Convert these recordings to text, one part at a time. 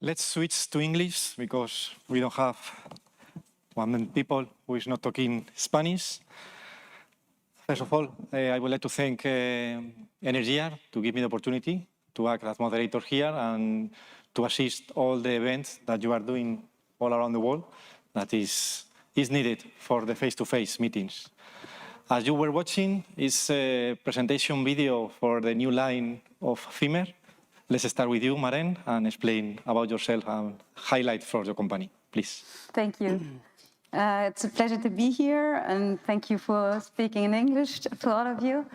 Let's switch to English because we don't have one million people who is not talking Spanish. First of all, I would like to thank Energia to give me the opportunity to act as moderator here and to assist all the events that you are doing all around the world that is needed for the face-to-face meetings. As you were watching, it's a presentation video for the new line of Fimer. Let's start with you, Maren, and explain about yourself and highlight for your company, please. Thank you. It's a pleasure to be here, and thank you for speaking in English to all of you.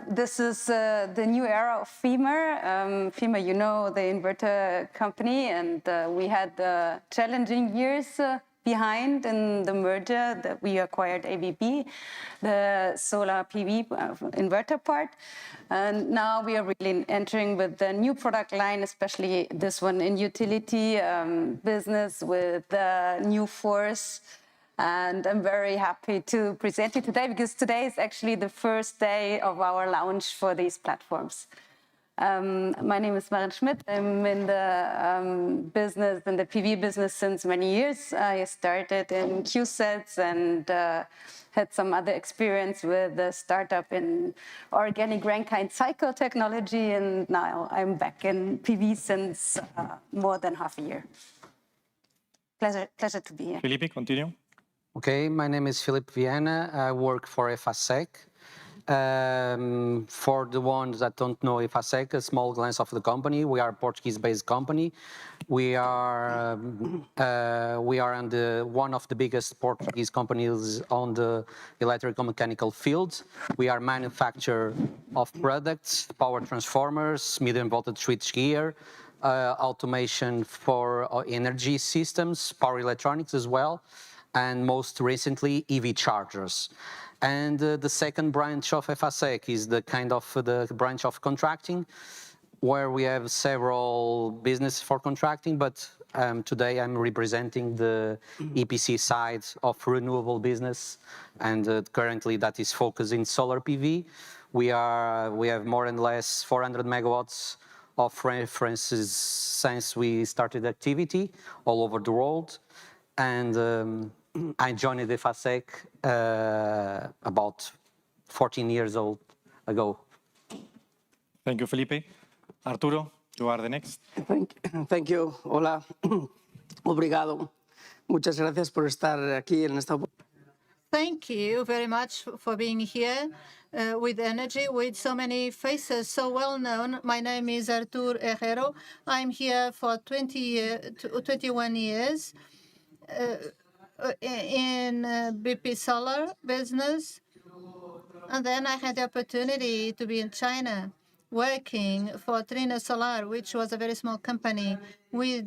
This is the new era of Fimer. Fimer, you know, the inverter company, and we had challenging years behind in the merger that we acquired ABB, the solar PV inverter part. And now we are really entering with the new product line, especially this one in utility business with new force. And I'm very happy to present you today because today is actually the first day of our launch for these platforms. My name is Maren Schmidt. I'm in the business, in the PV business since many years. I started in QSETs and had some other experience with the startup in organic Rankine cycle technology, and now I'm back in PV since more than half a year. Pleasure to be here. Felipe, continue. Okay, my name is Felipe Viana. I work for Efacec. For the ones that don't know Efacec, a small glance of the company. We are a Portuguese-based company. We are one of the biggest Portuguese companies on the electrical mechanical field. We are manufacturer of products, power transformers, medium voltage switchgear, automation for energy systems, power electronics as well, and most recently EV chargers. And the second branch of Efacec is the branch of contracting, where we have several businesses for contracting, but today I'm representing the EPC side of renewable business, and currently that is focused in solar PV. We have more or less 400 megawatts of references since we started activity all over the world, and I joined Efacec about 14 years old ago. Thank you, Felipe. Arturo, you are the next. Thank you. Hola. Obrigado. Muchas gracias por estar aquí en esta. Thank you very much for being here with Energy, with so many faces so well known. My name is Arturo Herrero. I'm here for 21 years. In BP Solar business, and then I had the opportunity to be in China working for Trina Solar, which was a very small company. We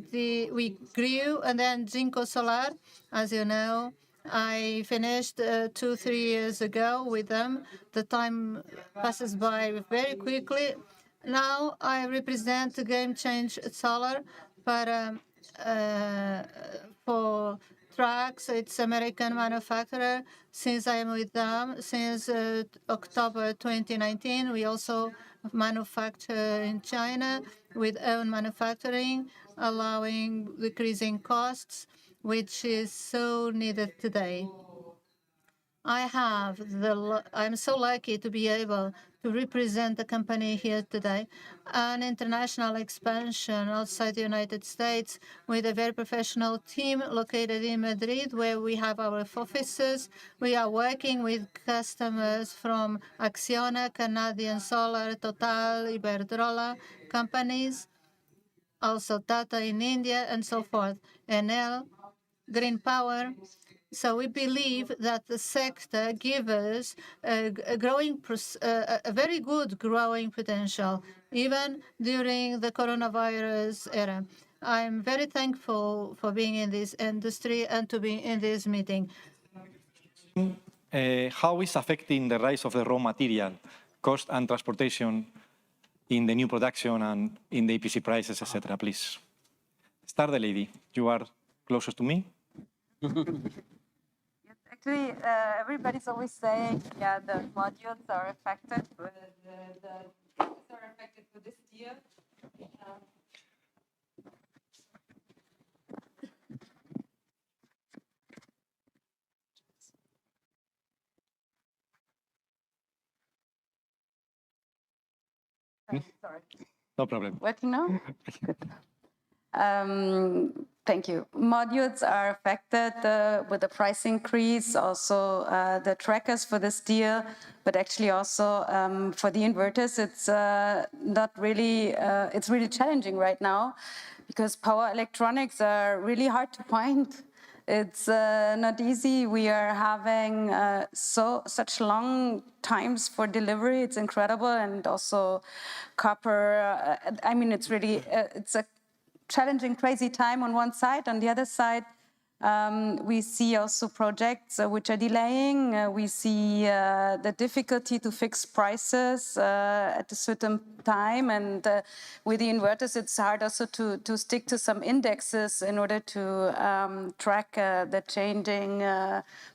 grew, and then Jinko Solar, as you know, I finished 2-3 years ago with them. The time passes by very quickly. Now I represent Gamenchange Solar, but for trucks, it's American manufacturer. Since I'm with them since October 2019, we also manufacture in China with own manufacturing, allowing decreasing costs, which is so needed today. I'm so lucky to be able to represent the company here today. An international expansion outside the United States with a very professional team located in Madrid, where we have our offices. We are working with customers from Acciona, Canadian Solar, Total, Iberdrola companies, also Tata in India, and so forth, Enel, Green Power. So we believe that the sector gives us a very good growing potential, even during the coronavirus era. I'm very thankful for being in this industry and to be in this meeting. How is affecting the rise of the raw material cost and transportation in the new production and in the EPC prices, etc., please? Start the lady. You are closest to me. Actually, everybody's always saying, yeah, the modules are affected, but the prices are affected for this year. Sorry. No problem. Working now? Good. Thank you. Modules are affected with the price increase, also the trackers for the steel, but actually also for the inverters, it's not really, it's really challenging right now because power electronics are really hard to find. It's not easy. We are having such long times for delivery. It's incredible, and also copper. I mean, it's really it's a challenging, crazy time on one side. On the other side, we see also projects which are delaying. We see the difficulty to fix prices at a certain time. And with the inverters, it's hard also to stick to some indexes in order to track the changing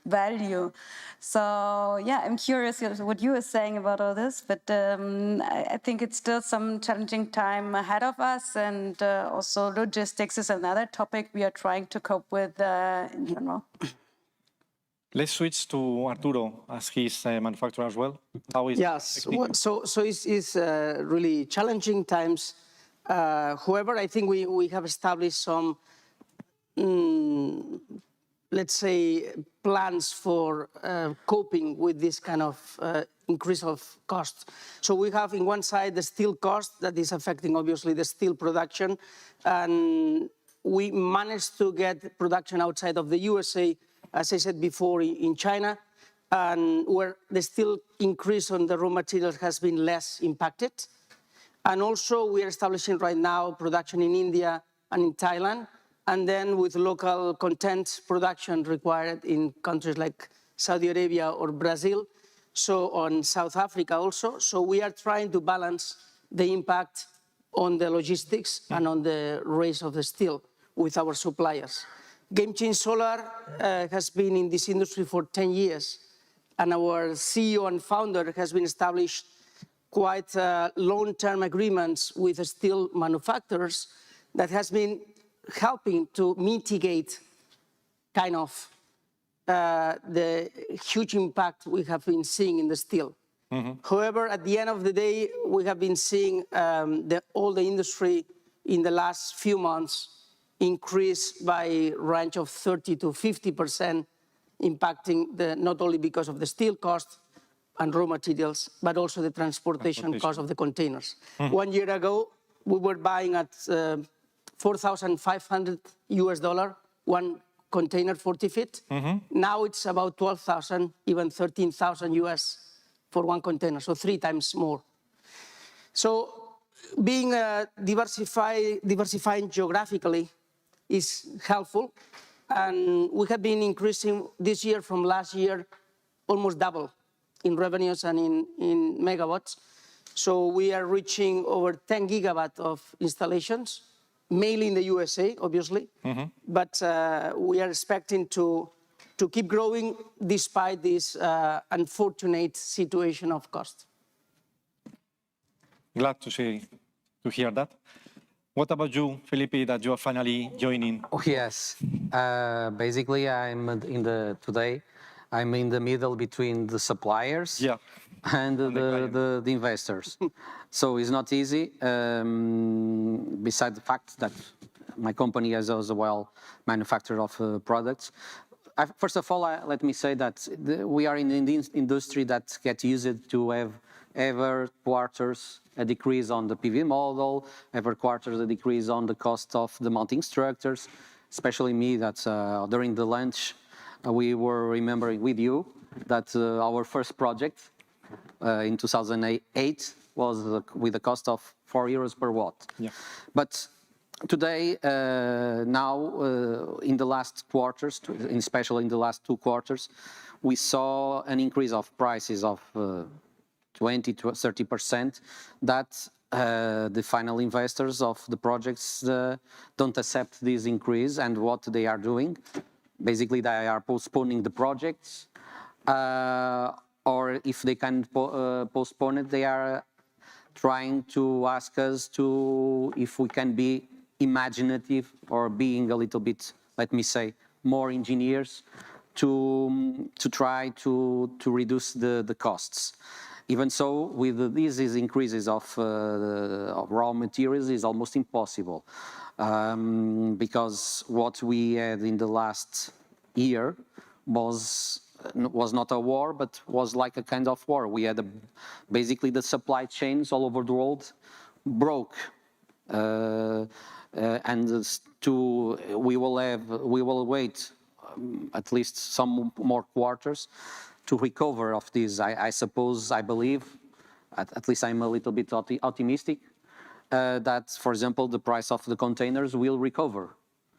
value. So, yeah, I'm curious what you were saying about all this, but I think it's still some challenging time ahead of us. And also logistics is another topic we are trying to cope with in general. Let's switch to Arturo, as he's a manufacturer as well. How is Yes, so it's really challenging times. However, I think we have established some, let's say, plans for coping with this kind of increase of cost. So we have in one side the steel cost that is affecting obviously the steel production, and we managed to get production outside of the USA, as I said before, in China, and where the steel increase on the raw materials has been less impacted. And also we are establishing right now production in India and in Thailand, and then with local content production required in countries like Saudi Arabia or Brazil, so on South Africa also. So we are trying to balance the impact on the logistics and on the raise of the steel with our suppliers. Gamenchange Solar has been in this industry for 10 years, and our CEO and founder has been established quite long-term agreements with steel manufacturers that has been helping to mitigate kind of the huge impact we have been seeing in the steel. However, at the end of the day, we have been seeing all the industry in the last few months increase by a range of 30 to 50%, impacting not only because of the steel cost and raw materials, but also the transportation cost of the containers. 1 year ago, we were buying at $4,500 US, one container 40 feet. Now it's about 12,000, even 13,000 US for one container, so 3 times more. So being diversifying geographically is helpful, and we have been increasing this year from last year almost double in revenues and in megawatts. So we are reaching over 10 gigawatt of installations, mainly in the USA, obviously, but we are expecting to keep growing despite this unfortunate situation of cost. Glad to hear that. What about you, Felipe, that you are finally joining? Oh, yes. Basically, today I'm in the middle between the suppliers and the investors. So it's not easy. Besides the fact that my company is as well manufacturer of products. First of all, let me say that we are in the industry that gets used to have every quarters a decrease on the PV model, every quarter a decrease on the cost of the mounting structures, especially me that during the lunch we were remembering with you that our first project in 2008 was with a cost of €4 per watt. But today, now in the last quarters, especially in the last 2 quarters, we saw an increase of prices of 20 to 30%, that the final investors of the projects don't accept this increase, and what they are doing, basically they are postponing the projects, or if they can postpone it, they are trying to ask us if we can be imaginative or being a little bit, let me say, more engineers to try to reduce the costs. Even so, with these increases of raw materials is almost impossible, because what we had in the last year was not a war, but was like a kind of war. We had basically the supply chains all over the world broke, and we will wait at least some more quarters to recover of this. I believe, at least I'm a little bit optimistic, that, for example, the price of the containers will recover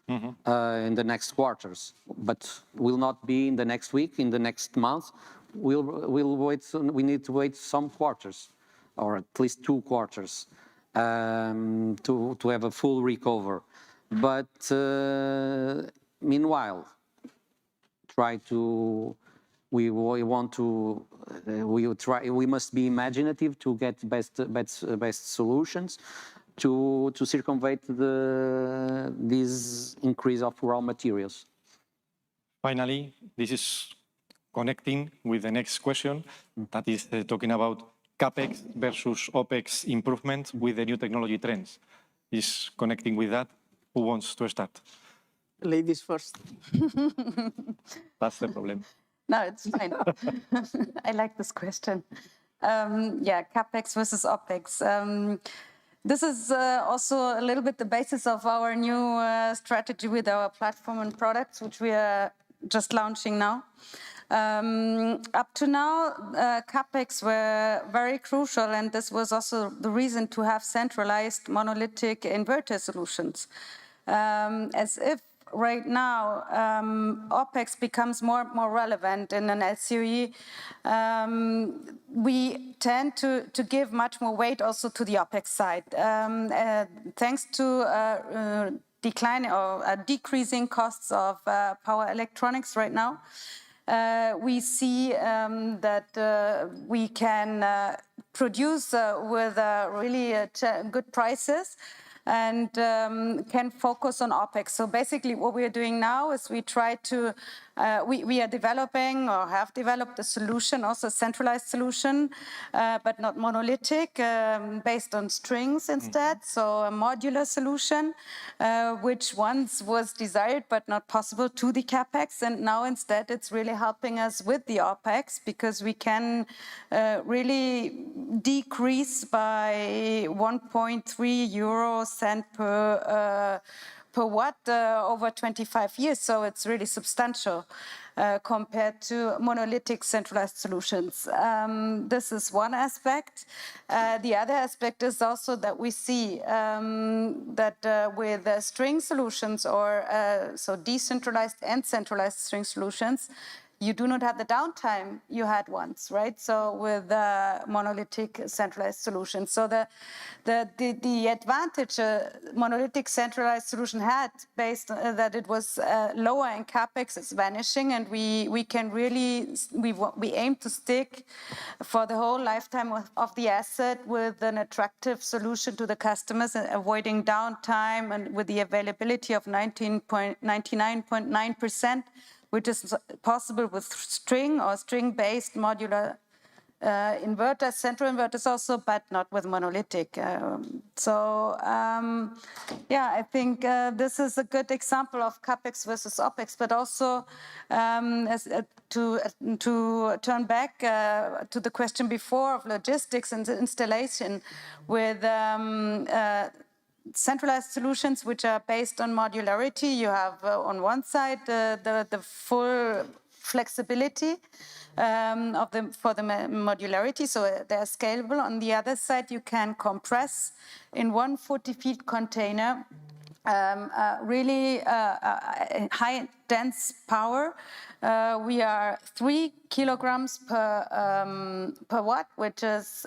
in the next quarters, but will not be in the next week, in the next month. We'll wait. We need to wait some quarters, or at least 2 quarters, to have a full recover. But meanwhile, we must be imaginative to get best solutions to circumvent this increase of raw materials. Finally, this is connecting with the next question, that is talking about CapEx versus OpEx improvement with the new technology trends. Is connecting with that. Who wants to start? Ladies first. That's the problem. No, it's fine. I like this question. Yeah, CapEx versus OpEx. This is also a little bit the basis of our new strategy with our platform and products, which we are just launching now. Up to now, CapEx were very crucial, and this was also the reason to have centralized monolithic inverter solutions. As if right now OpEx becomes more relevant in an SUE, we tend to give much more weight also to the OpEx side. Thanks to declining or decreasing costs of power electronics right now, we see that we can produce with really good prices and can focus on OpEx. So basically what we are doing now is we try to, we are developing or have developed a solution, also a centralized solution, but not monolithic, based on strings instead. So a modular solution, which once was desired but not possible to the CapEx. And now instead it's really helping us with the OpEx, because we can really decrease by 1.3 euro cent per watt over 25 years. So it's really substantial compared to monolithic centralized solutions. This is one aspect. The other aspect is also that we see that with string solutions, or so decentralized and centralized string solutions, you do not have the downtime you had once, right? So with monolithic centralized solutions. So the advantage monolithic centralized solution had, based on that it was lower in CapEx, is vanishing, and we can really, we aim to stick for the whole lifetime of the asset with an attractive solution to the customers, and avoiding downtime, and with the availability of 99.9%, which is possible with string or string-based modular inverters, central inverters also, but not with monolithic. Yeah, I think this is a good example of CapEx versus OpEx, but also to turn back to the question before of logistics and installation with centralized solutions, which are based on modularity. You have on one side the full flexibility for the modularity, so they're scalable. On the other side, you can compress in 140-feet container really high dense power. We are 3 kilograms per watt, which is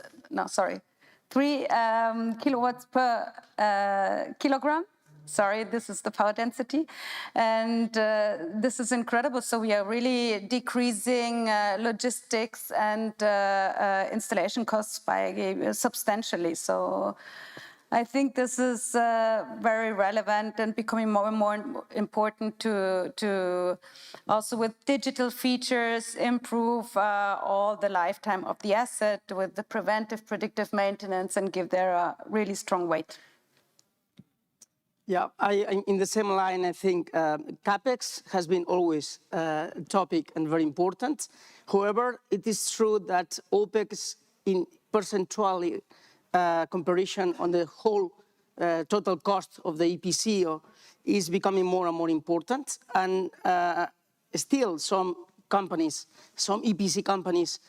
3 kilowatts per kilogram. Sorry, this is the power density. And this is incredible. So we are really decreasing logistics and installation costs by substantially. So I think this is very relevant and becoming more and more important to also with digital features improve all the lifetime of the asset with the preventive, predictive maintenance and give there a really strong weight. Yeah, in the same line, I think CapEx has been always a topic and very important. However, it is true that OpEx in percentually comparison on the whole total cost of the EPC is becoming more and more important. And still some companies, some EPC companies,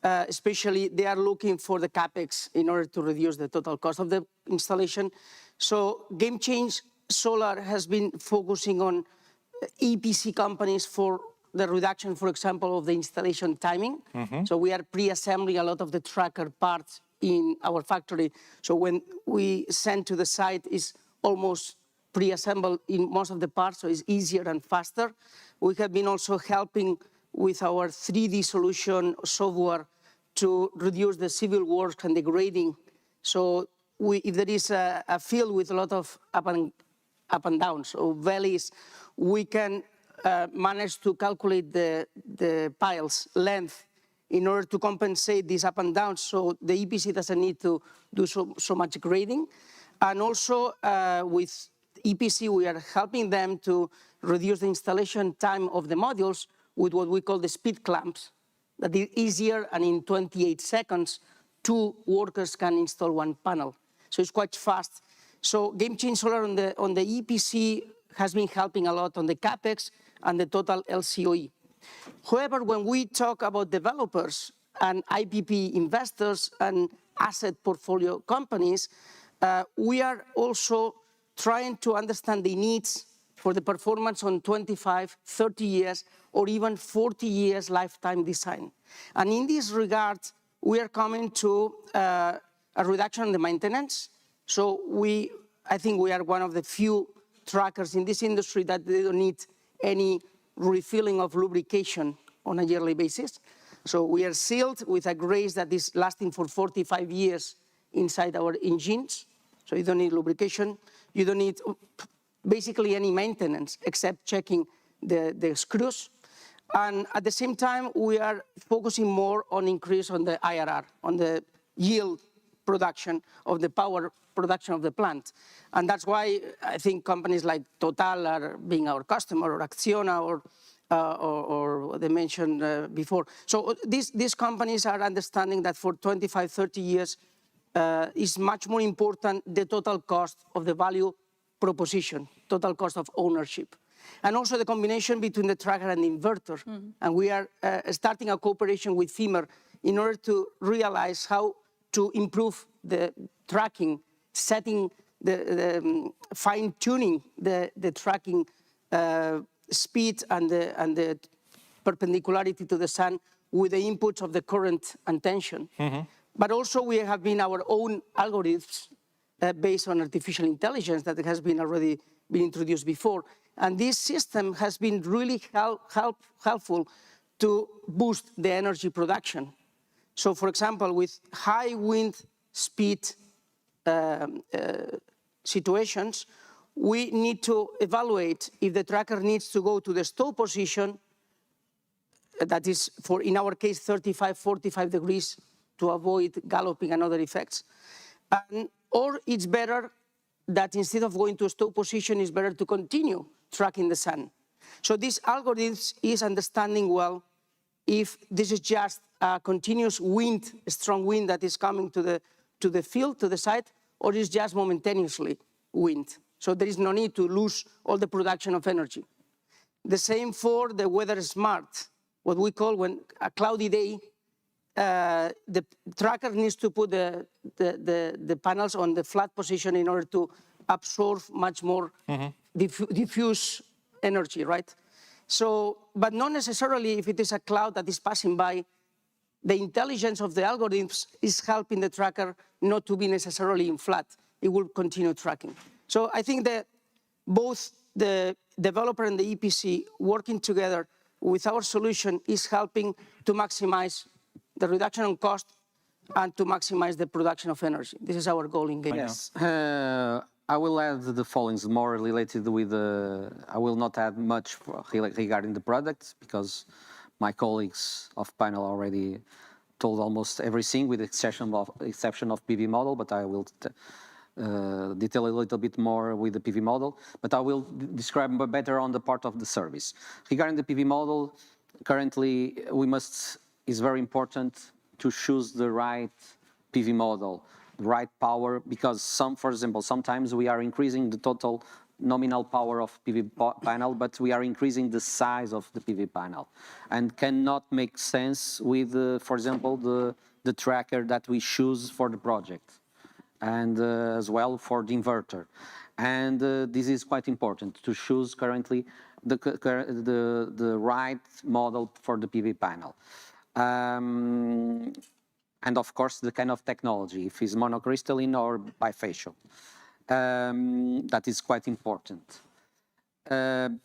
especially they are looking for the CapEx in order to reduce the total cost of the installation. So Gamenchange Solar has been focusing on EPC companies for the reduction, for example, of the installation timing. So we are pre-assembling a lot of the tracker parts in our factory. So when we send to the site, it's almost pre-assembled in most of the parts, so it's easier and faster. We have been also helping with our 3D solution software to reduce the civil work and the grading. So if there is a field with a lot of up and downs or valleys, we can manage to calculate the piles length in order to compensate these up and downs, so the EPC doesn't need to do so much grading. And also with EPC, we are helping them to reduce the installation time of the modules with what we call the speed clamps. That is easier, and in 28 seconds, 2 workers can install 1 panel. So it's quite fast. So Gamenchange Solar on the EPC has been helping a lot on the CapEx and the total LCOE. However, when we talk about developers and IPP investors and asset portfolio companies, we are also trying to understand the needs for the performance on 25, 30 years, or even 40 years lifetime design. And in this regard, we are coming to a reduction in the maintenance. So I think we are one of the few trackers in this industry that they don't need any refilling of lubrication on a yearly basis. So we are sealed with a grease that is lasting for 45 years inside our engines. So you don't need lubrication. You don't need basically any maintenance except checking the screws. And at the same time, we are focusing more on increase on the IRR, on the yield production of the power production of the plant. And that's why I think companies like Total are being our customer, or Acciona, or what they mentioned before. So these companies are understanding that for 25, 30 years, is much more important the total cost of the value proposition, total cost of ownership. And also the combination between the tracker and the inverter. And we are starting a cooperation with Fimer in order to realize how to improve the tracking, setting the fine-tuning the tracking speed and the perpendicularity to the sun with the inputs of the current and tension. But also we have been our own algorithms based on artificial intelligence that has been already been introduced before. And this system has been really helpful to boost the energy production. So for example, with high wind speed situations, we need to evaluate if the tracker needs to go to the stop position, that is for, in our case, 35, 45 degrees to avoid galloping and other effects. Or it's better that instead of going to a stop position, it's better to continue tracking the sun. So this algorithm is understanding well if this is just a continuous wind, a strong wind that is coming to the field, to the site, or is just momentaneously wind. So there is no need to lose all the production of energy. The same for the weather smart, what we call when a cloudy day, the tracker needs to put the panels on the flat position in order to absorb much more diffuse energy, right? So, but not necessarily if it is a cloud that is passing by, the intelligence of the algorithms is helping the tracker not to be necessarily in flat. It will continue tracking. So I think that both the developer and the EPC working together with our solution is helping to maximize the reduction on cost and to maximize the production of energy. This is our goal in Gamenchange. Yes. I will add the following more related with I will not add much regarding the products because my colleagues of panel already told almost everything with the exception of PV model, but I will detail a little bit more with the PV model, but I will describe better on the part of the service. Regarding the PV model, currently it's very important to choose the right PV model, the right power, because for example, sometimes we are increasing the total nominal power of PV panel, but we are increasing the size of the PV panel and cannot make sense with, for example, the tracker that we choose for the project and as well for the inverter. And this is quite important to choose currently the right model for the PV panel. And of course, the kind of technology, if it's monocrystalline or bifacial. That is quite important. And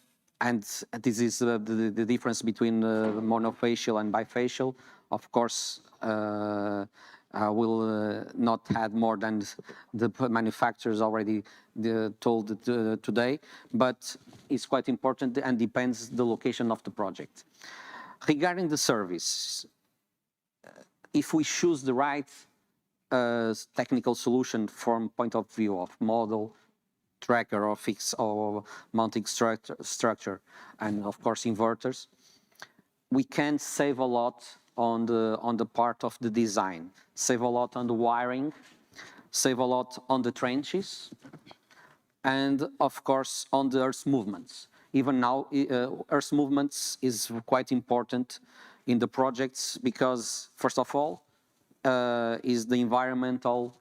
this is the difference between monofacial and bifacial. Of course, I will not add more than the manufacturers already told today, but it's quite important and depends the location of the project. Regarding the service, if we choose the right technical solution from point of view of model, tracker or fix or mounting structure, and of course inverters, we can save a lot on the part of the design, save a lot on the wiring, save a lot on the trenches, and of course on the earth movements. Even now, earth movements is quite important in the projects because, first of all, is the environmental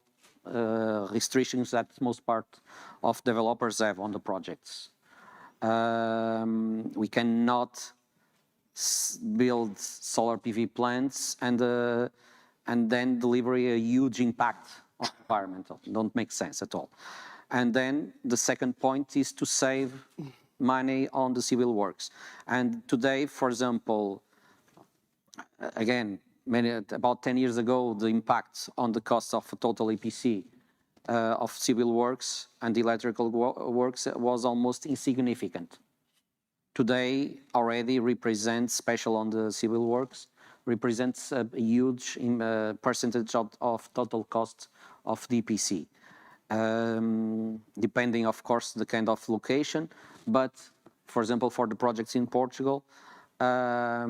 restrictions that most part of developers have on the projects. We cannot build solar PV plants and then deliver a huge impact on environmental. Don't make sense at all. And then the second point is to save money on the civil works. And today, for example, again, about 10 years ago, the impact on the cost of a total EPC of civil works and electrical works was almost insignificant. Today, already represents, special on the civil works, represents a huge percentage of total cost of the EPC. Depending, of course, the kind of location, but for example, for the projects in Portugal, have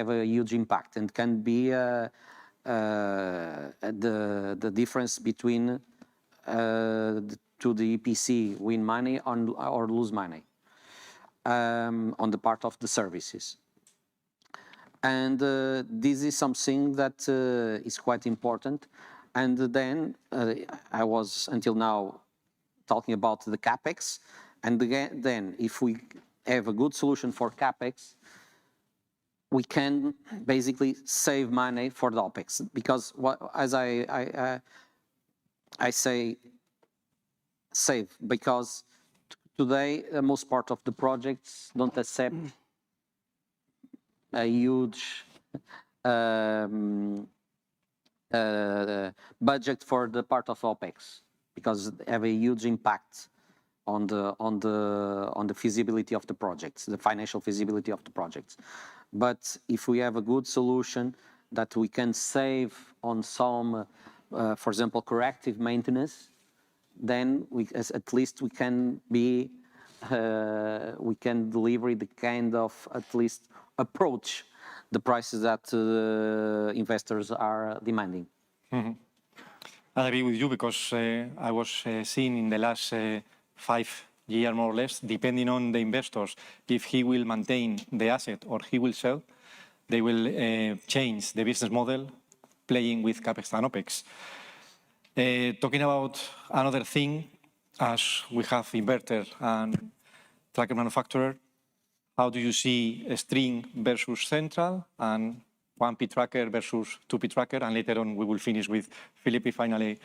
a huge impact and can be the difference between to the EPC win money or lose money on the part of the services. And this is something that is quite important. And then I was until now talking about the CapEx. And then if we have a good solution for CapEx, we can basically save money for the OpEx. Because as I say, save, because today most part of the projects don't accept a huge budget for the part of OpEx, because they have a huge impact on the feasibility of the projects, the financial feasibility of the projects. But if we have a good solution that we can save on some, for example, corrective maintenance, then at least we can be we can deliver the kind of at least approach the prices that investors are demanding. Mm-hmm. I agree with you because I was seeing in the last 5 years more or less, depending on the investors, if he will maintain the asset or he will sell, they will change the business model playing with CapEx and OpEx. Talking about another thing, as we have inverter and tracker manufacturer, how do you see a string versus central and 1P tracker versus 2P tracker? And later on, we will finish with Felipe. Finally,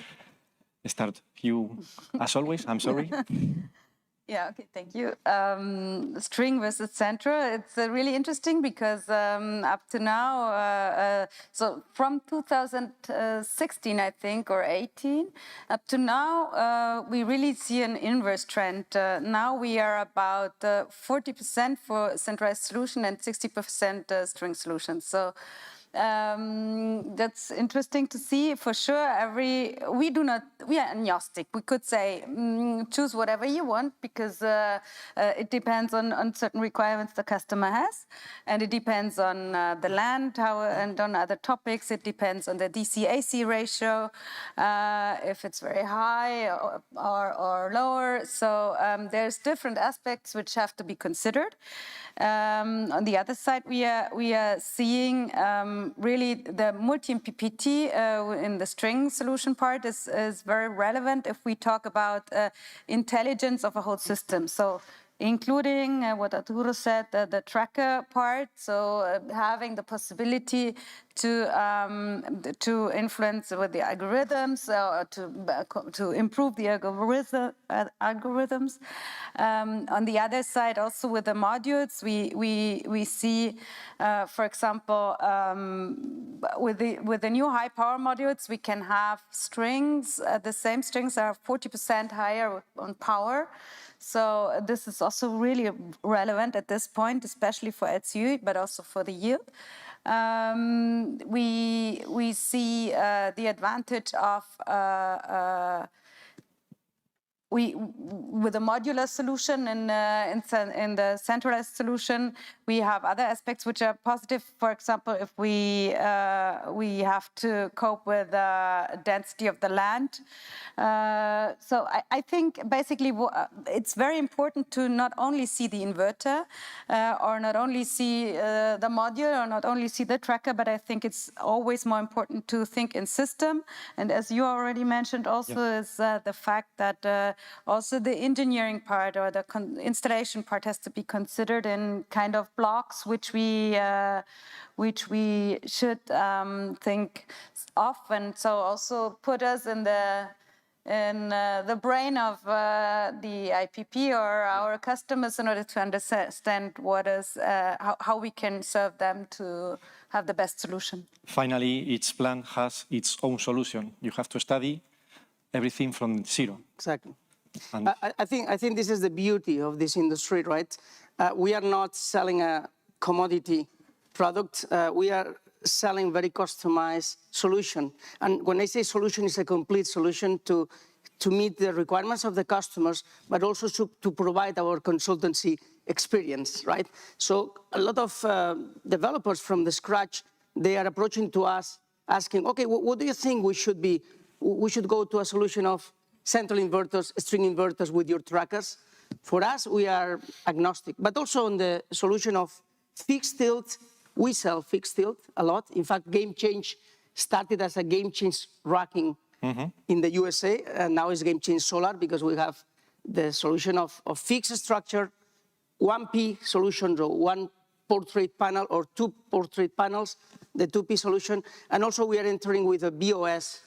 start you as always. I'm sorry. Yeah, okay, thank you. String versus central, it's really interesting because up to now, so from 2016, I think, or 18, up to now, we really see an inverse trend. Now we are about 40% for centralized solution and 60% string solutions. So that's interesting to see for sure. We are agnostic. We could say choose whatever you want because it depends on certain requirements the customer has, and it depends on the land and on other topics. It depends on the DC-AC ratio, if it's very high or lower. So there's different aspects which have to be considered. On the other side, we are seeing really the multi-MPPT in the string solution part is very relevant if we talk about intelligence of a whole system. So including what Arturo said, the tracker part, so having the possibility to influence with the algorithms or to improve the algorithms. On the other side, also with the modules, we see, for example, with the new high power modules, we can have strings. The same strings are 40% higher on power. So this is also really relevant at this point, especially for LCU, but also for the yield. We see the advantage of with a modular solution in the centralized solution, we have other aspects which are positive. For example, if we have to cope with the density of the land. So I think basically it's very important to not only see the inverter or not only see the module or not only see the tracker, but I think it's always more important to think in system. And as you already mentioned also is the fact that also the engineering part or the installation part has to be considered in kind of blocks which we should think of, and so also put us in the brain of the IPP or our customers in order to understand what is how we can serve them to have the best solution. Finally, each plant has its own solution. You have to study everything from zero. Exactly. I think this is the beauty of this industry, right? We are not selling a commodity product. We are selling very customized solution. And when I say solution, it's a complete solution to meet the requirements of the customers, but also to provide our consultancy experience, right? So a lot of developers from the scratch, they are approaching to us asking, okay, what do you think we should be? We should go to a solution of central inverters, string inverters with your trackers. For us, we are agnostic, but also on the solution of fixed tilt, we sell fixed tilt a lot. In fact, Gamenchange started as a Gamenchange racking in the USA, and now it's Gamenchange Solar because we have the solution of fixed structure, 1P solution, so one portrait panel or two portrait panels, the 2P solution. And also we are entering with a BOS,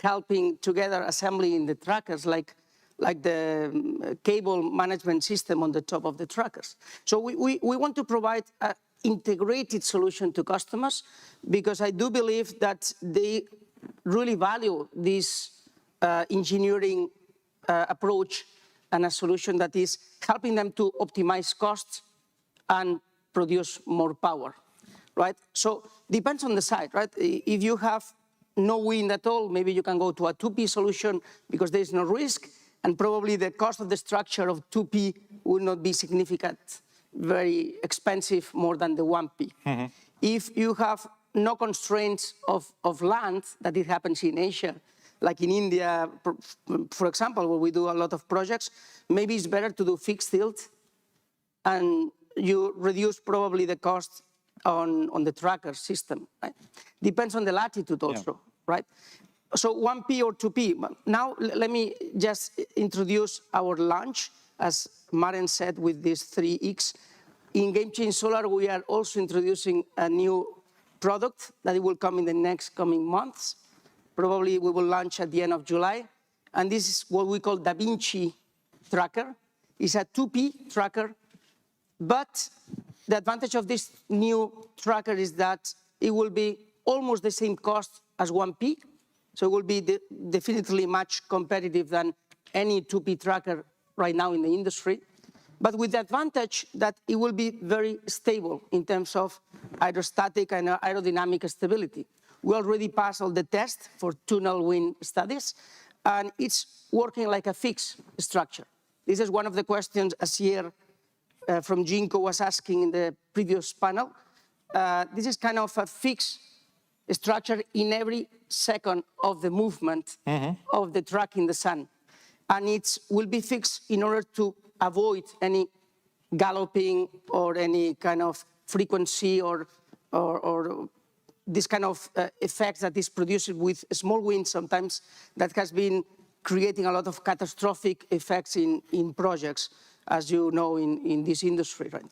helping together assembly in the trackers, like the cable management system on the top of the trackers. So we want to provide an integrated solution to customers because I do believe that they really value this engineering approach and a solution that is helping them to optimize costs and produce more power, right? So depends on the site, right? If you have no wind at all, maybe you can go to a 2P solution because there is no risk, and probably the cost of the structure of 2P will not be significant, very expensive, more than the 1P. If you have no constraints of land, that it happens in Asia, like in India, for example, where we do a lot of projects, maybe it's better to do fixed tilt, and you reduce probably the cost on the tracker system, right? Depends on the latitude also, right? So 1P or 2P. Now, let me just introduce our launch, as Maren said, with these 3X. In Gamenchange Solar, we are also introducing a new product that it will come in the next coming months. Probably we will launch at the end of July. And this is what we call Da Vinci tracker. It's a 2P tracker, but the advantage of this new tracker is that it will be almost the same cost as 1P. So it will be definitely much competitive than any 2P tracker right now in the industry, but with the advantage that it will be very stable in terms of hydrostatic and aerodynamic stability. We already passed all the tests for tunnel wind studies, and it's working like a fixed structure. This is one of the questions Asier from Jinko was asking in the previous panel. This is kind of a fixed structure in every second of the movement of the track in the sun. And it will be fixed in order to avoid any galloping or any kind of frequency or this kind of effects that is produced with small winds sometimes that has been creating a lot of catastrophic effects in projects, as you know, in this industry, right?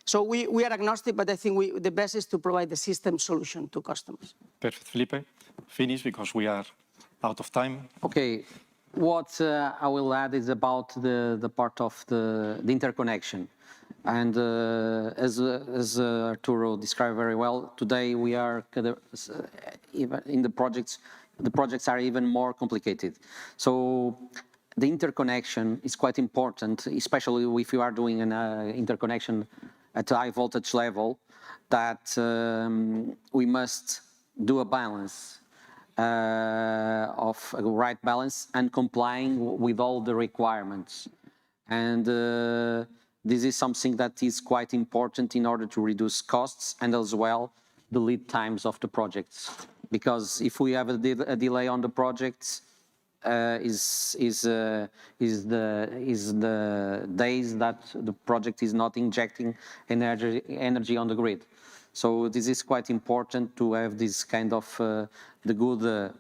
So we are agnostic, but I think the best is to provide the system solution to customers. Perfect, Felipe. Finish because we are out of time. Okay, what I will add is about the part of the interconnection. And as Arturo described very well, today we are even in the projects are even more complicated. So the interconnection is quite important, especially if you are doing an interconnection at a high voltage level, that we must do a balance of a right balance and complying with all the requirements. And this is something that is quite important in order to reduce costs and as well the lead times of the projects. Because if we have a delay on the projects, is the days that the project is not injecting energy on the grid. So this is quite important to have this kind of the good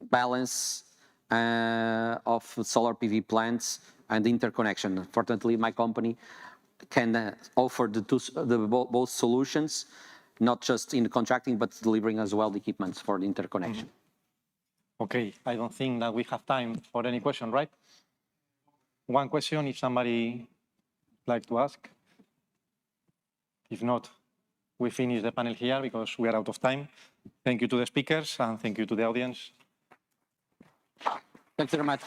balance of solar PV plants and interconnection. Fortunately, my company can offer both solutions, not just in the contracting, but delivering as well the equipments for the interconnection. Okay, I don't think that we have time for any question, right? One question, if somebody like to ask. If not, we finish the panel here because we are out of time. Thank you to the speakers and thank you to the audience. Thanks very much.